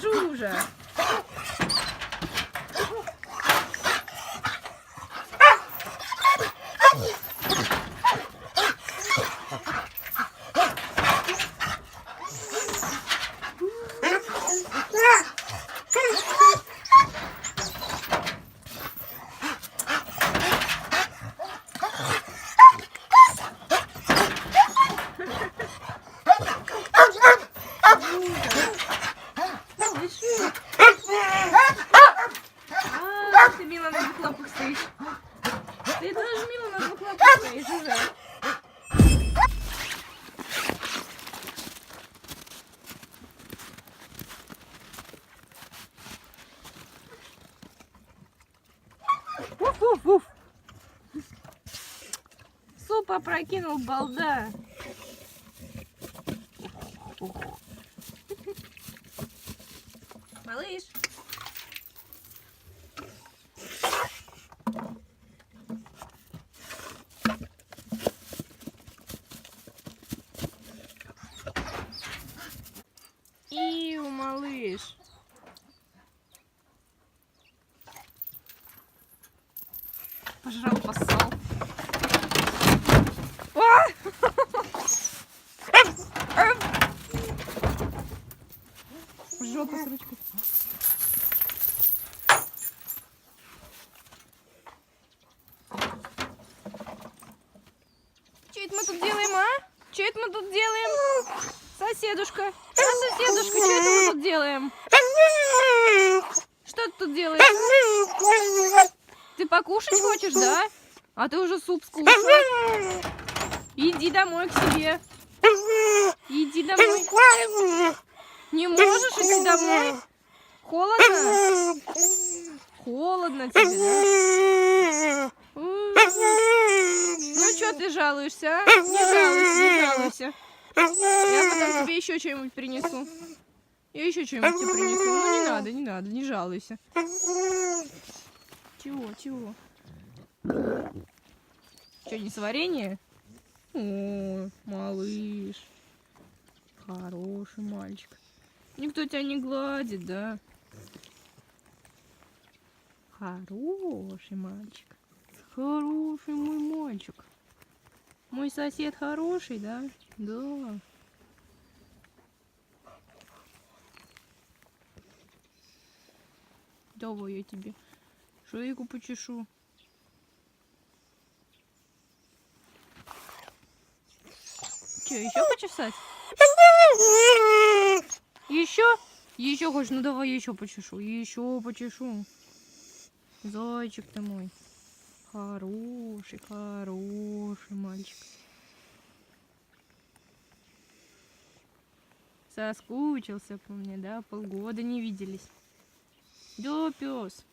Жужа. Ты мило на двух лапах стоишь. Ты тоже мило на двух лапах стоишь уже. Уф-уф-уф. Суп опрокинул, балда. Малыш. Иу, малыш. Пожрал, поссал. Жопа с ручкой. Че это мы тут делаем, а? Че это мы тут делаем? Соседушка. Соседушка, что это мы тут делаем? Что ты тут делаешь? Ты покушать хочешь, да? А ты уже суп скушал. Иди домой к себе. Иди домой. Не можешь идти домой? Холодно? Холодно тебе, да? Ну что ты жалуешься, а? Не жалуйся, не жалуйся. Я потом тебе еще что-нибудь принесу. Я еще что-нибудь тебе принесу. Ну не надо, не жалуйся. Чего? Что, не сварение? О, малыш. Хороший мальчик. Никто тебя не гладит, да? Хороший мальчик. Хороший мой мальчик. Мой сосед хороший, да? Да. Давай я тебе шейку почешу. Че, еще почесать? Еще? Еще хочешь? Ну давай еще почешу. Еще почешу. Зайчик ты мой. Хороший мальчик. Соскучился по мне, да? Полгода не виделись. Да, пес.